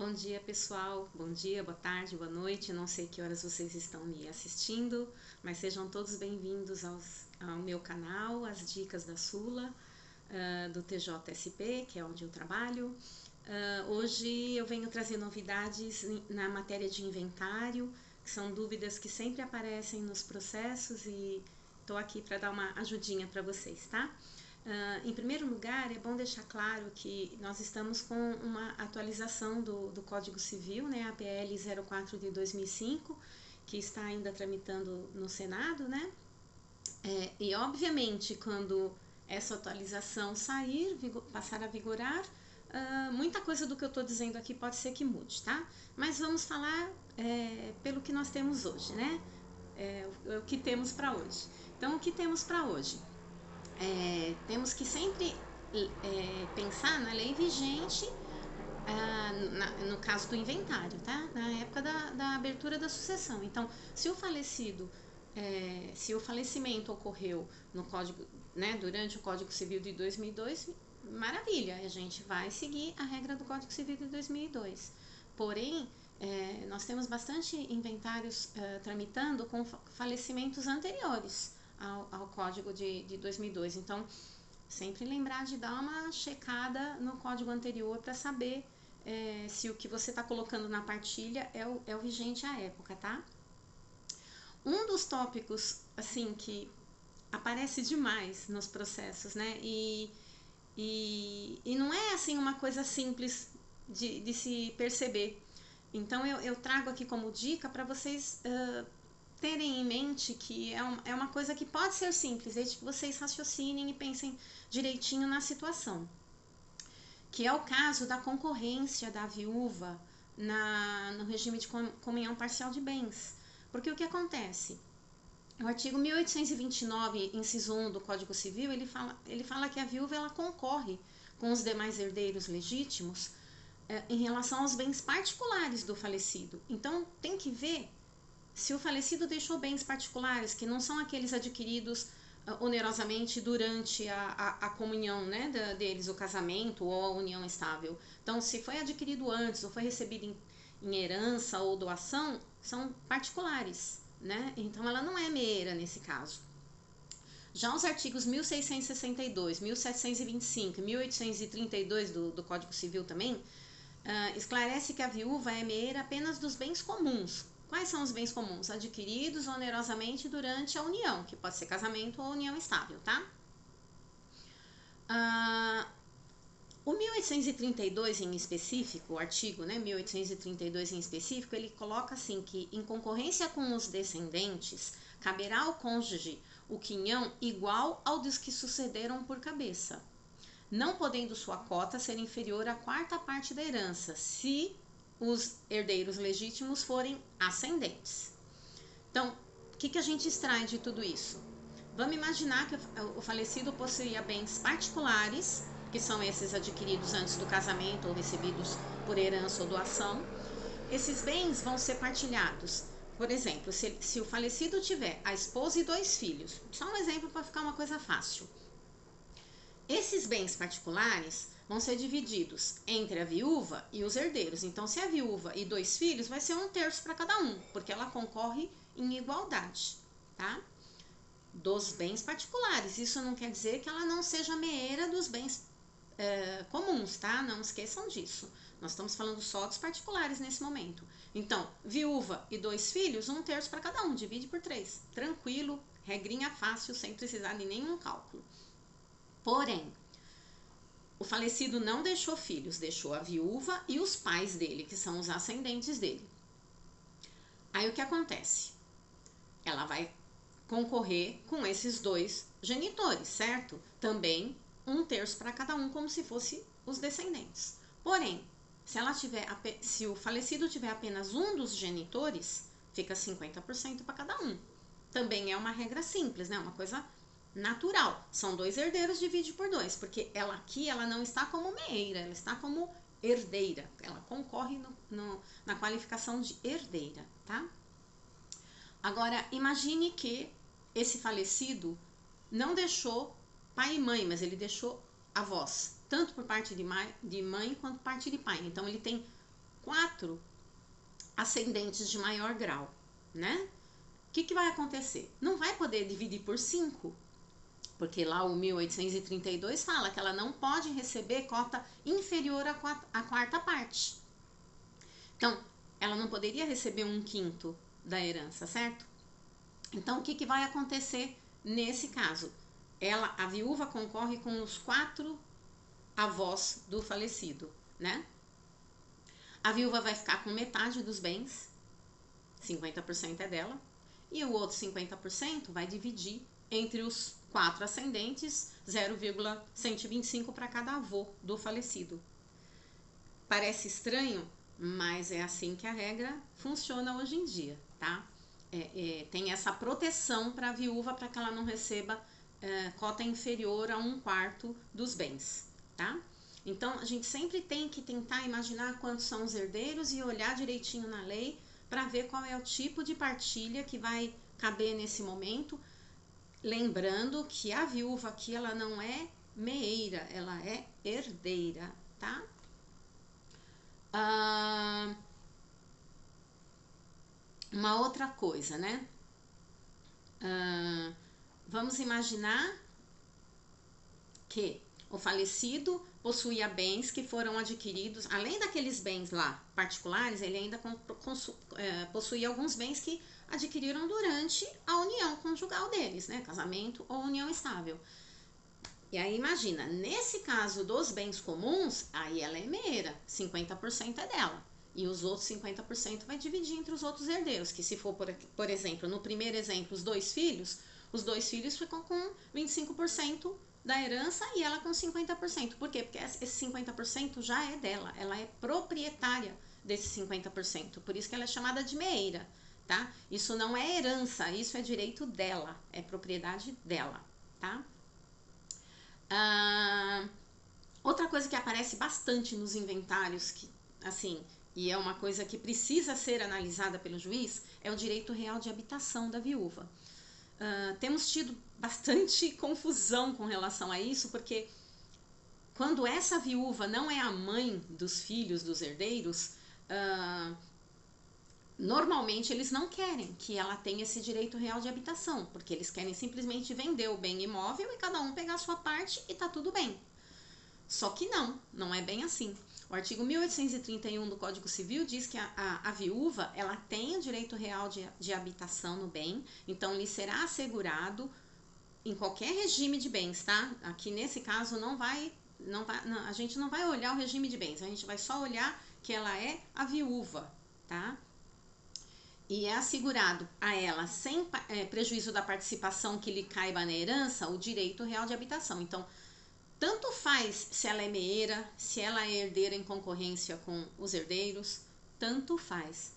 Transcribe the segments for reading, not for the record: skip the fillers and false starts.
Bom dia, pessoal. Bom dia, boa tarde, boa noite. Não sei que horas vocês estão me assistindo, mas sejam todos bem-vindos ao meu canal, as dicas da Sula, do TJSP, que é onde eu trabalho. Hoje eu venho trazer novidades na matéria de inventário, que são dúvidas que sempre aparecem nos processos e estou aqui para dar uma ajudinha para vocês, tá? Em primeiro lugar, é bom deixar claro que nós estamos com uma atualização do Código Civil, né, a PL 04 de 2005, que está ainda tramitando no Senado, né? E obviamente, quando essa atualização sair, passar a vigorar, muita coisa do que eu estou dizendo aqui pode ser que mude, tá? Mas vamos falar pelo que nós temos hoje, né? O que temos para hoje. Então, o que temos para hoje? Temos que sempre pensar na lei vigente, no caso do inventário, tá? Na época da abertura da sucessão. Então, se o falecimento ocorreu no código, né, durante o Código Civil de 2002, maravilha, a gente vai seguir a regra do Código Civil de 2002. Porém, nós temos bastante inventários tramitando com falecimentos anteriores ao código de 2002. Então, sempre lembrar de dar uma checada no código anterior para saber se o que você está colocando na partilha é o vigente à época, tá? Um dos tópicos, assim, que aparece demais nos processos, né? E não é, assim, uma coisa simples de se perceber. Então, eu trago aqui como dica para vocês terem em mente que é uma coisa que pode ser simples, desde que vocês raciocinem e pensem direitinho na situação. Que é o caso da concorrência da viúva no regime de comunhão parcial de bens. Porque o que acontece? O artigo 1829, inciso 1 do Código Civil, ele fala que a viúva ela concorre com os demais herdeiros legítimos em relação aos bens particulares do falecido. Então, tem que ver se o falecido deixou bens particulares, que não são aqueles adquiridos onerosamente durante a comunhão, né, deles, o casamento ou a união estável. Então, se foi adquirido antes ou foi recebido em herança ou doação, são particulares, né? Então, ela não é meeira nesse caso. Já os artigos 1662, 1725 e 1832 do Código Civil também esclarece que a viúva é meeira apenas dos bens comuns. Quais são os bens comuns? Adquiridos onerosamente durante a união, que pode ser casamento ou união estável, tá? O 1832 em específico, o artigo, né, 1832 em específico, ele coloca assim que em concorrência com os descendentes, caberá ao cônjuge o quinhão igual ao dos que sucederam por cabeça, não podendo sua cota ser inferior à quarta parte da herança, se os herdeiros legítimos forem ascendentes. Então, o que a gente extrai de tudo isso? Vamos imaginar que o falecido possuía bens particulares, que são esses adquiridos antes do casamento ou recebidos por herança ou doação. Esses bens vão ser partilhados. Por exemplo, se o falecido tiver a esposa e 2 filhos, só um exemplo para ficar uma coisa fácil. Esses bens particulares vão ser divididos entre a viúva e os herdeiros. Então, se a viúva e 2 filhos, vai ser 1/3 para cada um, porque ela concorre em igualdade, tá? Dos bens particulares. Isso não quer dizer que ela não seja meeira dos bens comuns, tá? Não esqueçam disso. Nós estamos falando só dos particulares nesse momento. Então, viúva e 2 filhos, 1/3 para cada um, divide por 3. Tranquilo, regrinha fácil, sem precisar de nenhum cálculo. Porém, o falecido não deixou filhos, deixou a viúva e os pais dele, que são os ascendentes dele. Aí o que acontece? Ela vai concorrer com esses 2 genitores, certo? Também 1/3 para cada um, como se fosse os descendentes. Porém, se o falecido tiver apenas um dos genitores, fica 50% para cada um. Também é uma regra simples, né? Uma coisa natural. São 2 herdeiros, divide por 2, porque ela não está como meeira, ela está como herdeira. Ela concorre na qualificação de herdeira, tá? Agora, imagine que esse falecido não deixou pai e mãe, mas ele deixou avós, tanto por parte de mãe quanto por parte de pai. Então, ele tem 4 ascendentes de maior grau, né? O que vai acontecer? Não vai poder dividir por 5, porque lá o 1832 fala que ela não pode receber cota inferior à quarta parte. Então, ela não poderia receber 1/5 da herança, certo? Então, o que vai acontecer nesse caso? A viúva concorre com os 4 avós do falecido, né? A viúva vai ficar com metade dos bens, 50% é dela, e o outro 50% vai dividir entre os 4 ascendentes, 0,125 para cada avô do falecido. Parece estranho, mas é assim que a regra funciona hoje em dia, tá? Tem essa proteção para a viúva para que ela não receba cota inferior a 1/4 dos bens, tá? Então, a gente sempre tem que tentar imaginar quantos são os herdeiros e olhar direitinho na lei para ver qual é o tipo de partilha que vai caber nesse momento. Lembrando que a viúva aqui, ela não é meeira, ela é herdeira, tá? Uma outra coisa, né? Vamos imaginar que o falecido possuía bens que foram adquiridos, além daqueles bens lá particulares, ele ainda possuía alguns bens que adquiriram durante a união conjugal deles, né? Casamento ou união estável. E aí imagina, nesse caso dos bens comuns, aí ela é meeira, 50% é dela. E os outros 50% vai dividir entre os outros herdeiros, que se for, por exemplo, no primeiro exemplo, os 2 filhos, os 2 filhos ficam com 25% da herança e ela com 50%. Por quê? Porque esse 50% já é dela, ela é proprietária desse 50%, por isso que ela é chamada de meeira, tá? Isso não é herança, isso é direito dela, é propriedade dela, tá? Outra coisa que aparece bastante nos inventários, que assim, e é uma coisa que precisa ser analisada pelo juiz, é o direito real de habitação da viúva. Temos tido bastante confusão com relação a isso, porque quando essa viúva não é a mãe dos filhos dos herdeiros, normalmente eles não querem que ela tenha esse direito real de habitação, porque eles querem simplesmente vender o bem imóvel e cada um pegar a sua parte e tá tudo bem. Só que não é bem assim. O artigo 1831 do Código Civil diz que a viúva, ela tem o direito real de habitação no bem, então lhe será assegurado em qualquer regime de bens, tá? Aqui nesse caso a gente não vai olhar o regime de bens, a gente vai só olhar que ela é a viúva, tá? E é assegurado a ela, sem prejuízo da participação que lhe caiba na herança, o direito real de habitação. Então, tanto faz se ela é meeira, se ela é herdeira em concorrência com os herdeiros, tanto faz.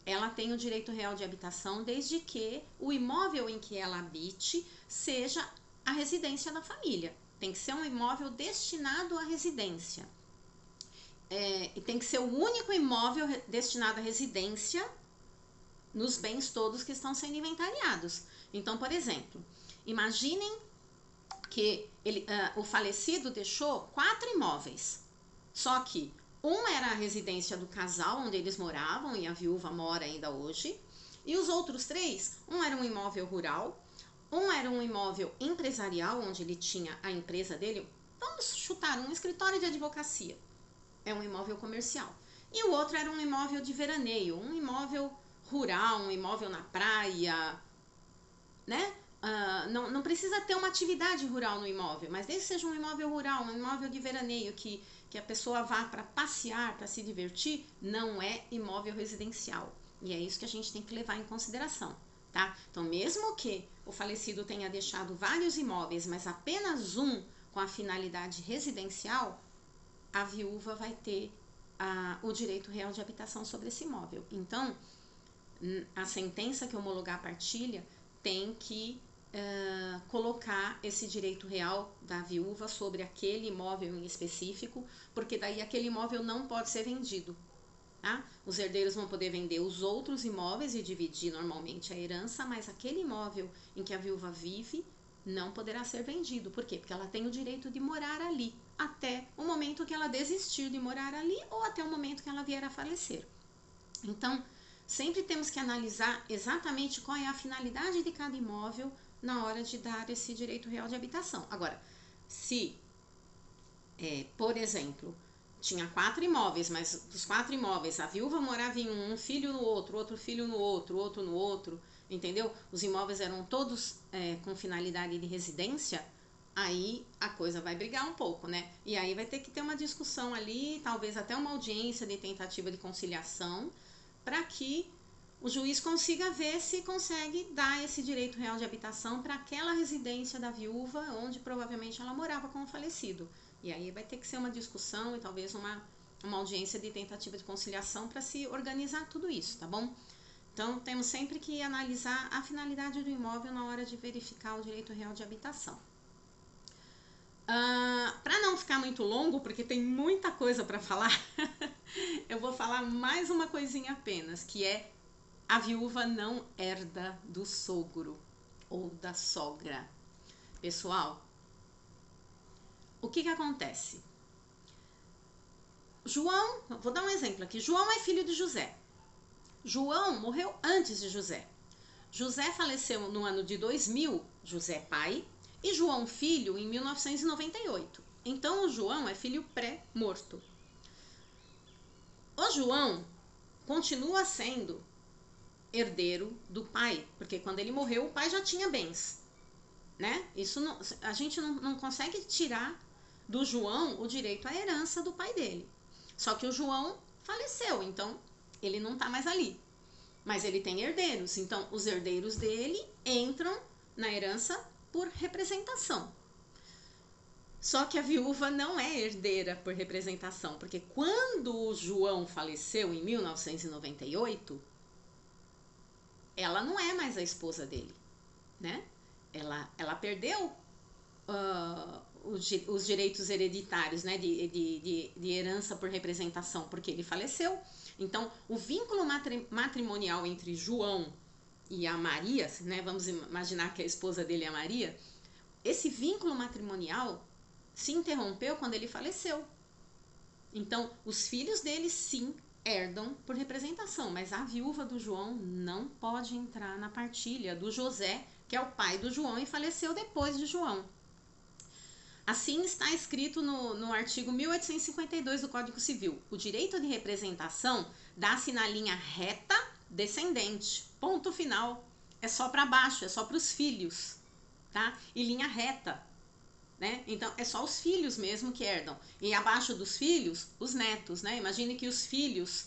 Ela tem o direito real de habitação desde que o imóvel em que ela habite seja a residência da família. Tem que ser um imóvel destinado à residência. E tem que ser o único imóvel destinado à residência nos bens todos que estão sendo inventariados. Então, por exemplo, imaginem que o falecido deixou 4 imóveis, só que um era a residência do casal onde eles moravam e a viúva mora ainda hoje, e os outros 3, um era um imóvel rural, um era um imóvel empresarial onde ele tinha a empresa dele, vamos chutar, um escritório de advocacia, é um imóvel comercial, e o outro era um imóvel de veraneio, um imóvel rural, um imóvel na praia, né? Não precisa ter uma atividade rural no imóvel, mas desde que seja um imóvel rural, um imóvel de veraneio que a pessoa vá para passear, para se divertir, não é imóvel residencial. E é isso que a gente tem que levar em consideração, tá? Então, mesmo que o falecido tenha deixado vários imóveis, mas apenas um com a finalidade residencial, a viúva vai ter o direito real de habitação sobre esse imóvel. Então, a sentença que homologar a partilha tem que colocar esse direito real da viúva sobre aquele imóvel em específico, porque daí aquele imóvel não pode ser vendido, tá? Os herdeiros vão poder vender os outros imóveis e dividir normalmente a herança, mas aquele imóvel em que a viúva vive não poderá ser vendido. Por quê? Porque ela tem o direito de morar ali, até o momento que ela desistir de morar ali ou até o momento que ela vier a falecer. Então, sempre temos que analisar exatamente qual é a finalidade de cada imóvel na hora de dar esse direito real de habitação. Agora, se, por exemplo, tinha 4 imóveis, mas dos 4 imóveis a viúva morava em um filho no outro, outro filho no outro, outro no outro, entendeu? Os imóveis eram todos com finalidade de residência, aí a coisa vai brigar um pouco, né? E aí vai ter que ter uma discussão ali, talvez até uma audiência de tentativa de conciliação, para que o juiz consiga ver se consegue dar esse direito real de habitação para aquela residência da viúva, onde provavelmente ela morava com o falecido. E aí vai ter que ser uma discussão e talvez uma audiência de tentativa de conciliação para se organizar tudo isso, tá bom? Então, temos sempre que analisar a finalidade do imóvel na hora de verificar o direito real de habitação. Para não ficar muito longo, porque tem muita coisa para falar, eu vou falar mais uma coisinha apenas, que é a viúva não herda do sogro ou da sogra. Pessoal, o que acontece? João, vou dar um exemplo aqui. João é filho de José. João morreu antes de José. José faleceu no ano de 2000, José pai, e João filho em 1998. Então o João é filho pré-morto. O João continua sendo herdeiro do pai, porque quando ele morreu o pai já tinha bens, né? Isso não, a gente não consegue tirar do João o direito à herança do pai dele. Só que o João faleceu, então ele não tá mais ali. Mas ele tem herdeiros, então os herdeiros dele entram na herança por representação. Só que a viúva não é herdeira por representação, porque quando o João faleceu em 1998, ela não é mais a esposa dele, né? Ela perdeu os direitos hereditários, né, de herança por representação, porque ele faleceu. Então, o vínculo matrimonial entre João e a Maria, né, vamos imaginar que a esposa dele é a Maria, esse vínculo matrimonial se interrompeu quando ele faleceu. Então, os filhos dele sim herdam por representação, mas a viúva do João não pode entrar na partilha do José, que é o pai do João e faleceu depois de João. Assim está escrito no artigo 1852 do Código Civil. O direito de representação dá-se na linha reta descendente. Ponto final. É só para baixo, é só para os filhos, tá? E linha reta, né? Então, é só os filhos mesmo que herdam. E abaixo dos filhos, os netos, né? Imagine que os filhos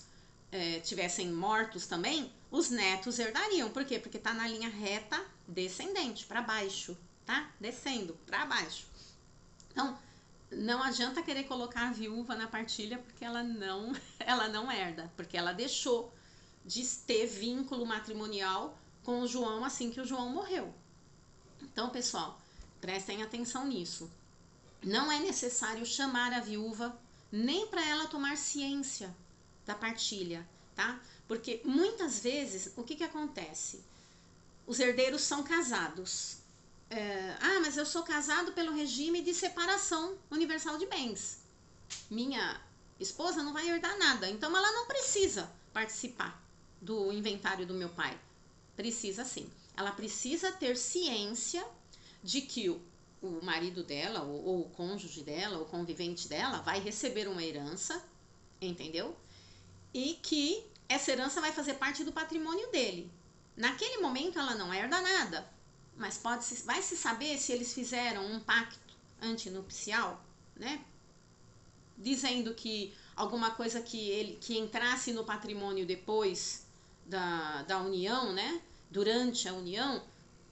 tivessem mortos também, os netos herdariam. Por quê? Porque está na linha reta descendente, para baixo, tá? Descendo para baixo. Então, não adianta querer colocar a viúva na partilha porque ela não herda, porque ela deixou de ter vínculo matrimonial com o João assim que o João morreu. Então, pessoal, prestem atenção nisso. Não é necessário chamar a viúva nem para ela tomar ciência da partilha, tá? Porque muitas vezes, o que acontece? Os herdeiros são casados. Mas eu sou casado pelo regime de separação universal de bens. Minha esposa não vai herdar nada, então ela não precisa participar do inventário do meu pai. Precisa sim. Ela precisa ter ciência de que o marido dela, ou o cônjuge dela, ou o convivente dela, vai receber uma herança, entendeu? E que essa herança vai fazer parte do patrimônio dele. Naquele momento ela não herda nada, mas vai se saber se eles fizeram um pacto antinupcial, né? Dizendo que alguma coisa que entrasse no patrimônio depois da união, né? Durante a união,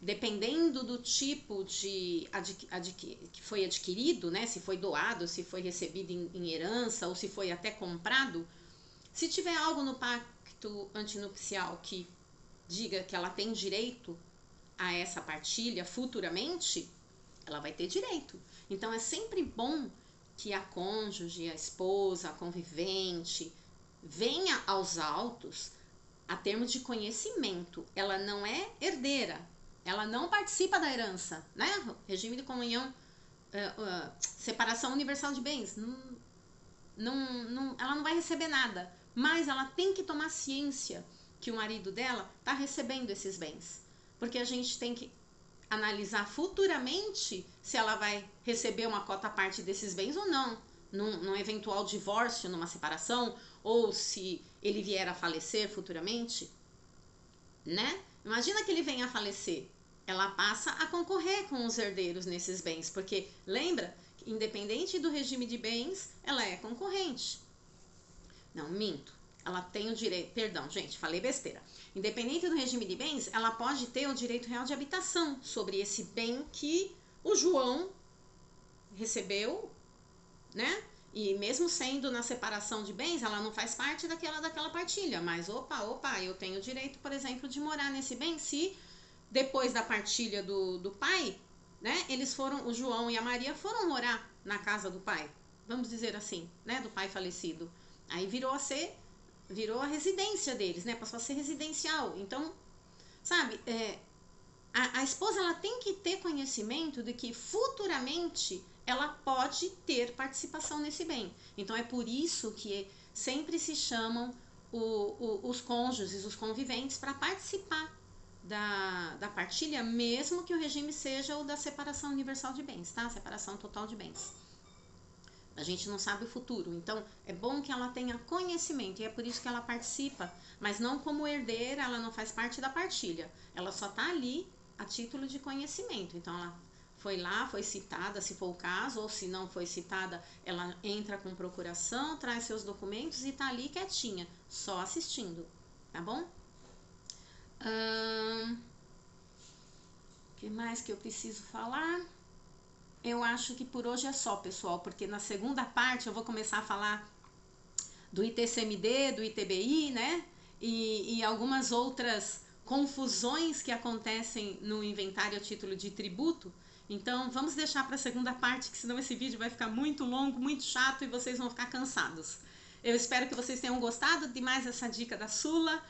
dependendo do tipo que foi adquirido, né? Se foi doado, se foi recebido em herança ou se foi até comprado, se tiver algo no pacto antinupcial que diga que ela tem direito a essa partilha futuramente, ela vai ter direito. Então é sempre bom que a cônjuge, a esposa, a convivente venha aos autos a termos de conhecimento. Ela não é herdeira, ela não participa da herança, né? Regime de comunhão, separação universal de bens, ela não vai receber nada, mas ela tem que tomar ciência que o marido dela está recebendo esses bens, porque a gente tem que analisar futuramente se ela vai receber uma cota parte desses bens ou não, num eventual divórcio, numa separação, ou se ele vier a falecer futuramente, né? Imagina que ele venha a falecer, ela passa a concorrer com os herdeiros nesses bens, porque lembra, independente do regime de bens, ela é concorrente. Não, minto. Ela tem o direito, perdão, gente, falei besteira. Independente do regime de bens, ela pode ter o direito real de habitação sobre esse bem que o João recebeu, né? E mesmo sendo na separação de bens, ela não faz parte daquela partilha. Mas, opa, eu tenho o direito, por exemplo, de morar nesse bem se depois da partilha do pai, né? O João e a Maria foram morar na casa do pai, vamos dizer assim, né? Do pai falecido. Aí virou a residência deles, né? Passou a ser residencial. Então, sabe, a esposa ela tem que ter conhecimento de que futuramente ela pode ter participação nesse bem. Então é por isso que sempre se chamam os cônjuges, os conviventes, para participar da partilha, mesmo que o regime seja o da separação universal de bens, tá? Separação total de bens. A gente não sabe o futuro, então é bom que ela tenha conhecimento, e é por isso que ela participa, mas não como herdeira, ela não faz parte da partilha, ela só tá ali a título de conhecimento. Então ela foi lá, foi citada, se for o caso, ou se não foi citada, ela entra com procuração, traz seus documentos e tá ali quietinha, só assistindo, tá bom? O que mais que eu preciso falar? Eu acho que por hoje é só, pessoal, porque na segunda parte eu vou começar a falar do ITCMD, do ITBI, né? E algumas outras confusões que acontecem no inventário a título de tributo. Então vamos deixar para a segunda parte, que senão esse vídeo vai ficar muito longo, muito chato e vocês vão ficar cansados. Eu espero que vocês tenham gostado de mais essa dica da Sula.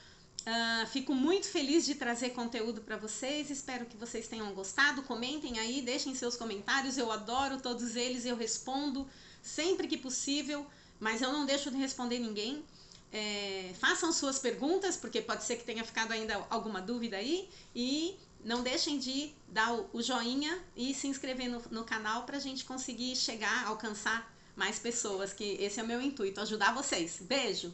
Fico muito feliz de trazer conteúdo para vocês, espero que vocês tenham gostado. Comentem aí, deixem seus comentários, eu adoro todos eles, eu respondo sempre que possível, mas eu não deixo de responder ninguém. Façam suas perguntas, porque pode ser que tenha ficado ainda alguma dúvida aí, e não deixem de dar o joinha e se inscrever no canal para a gente conseguir chegar, alcançar mais pessoas, que esse é o meu intuito, ajudar vocês. Beijo!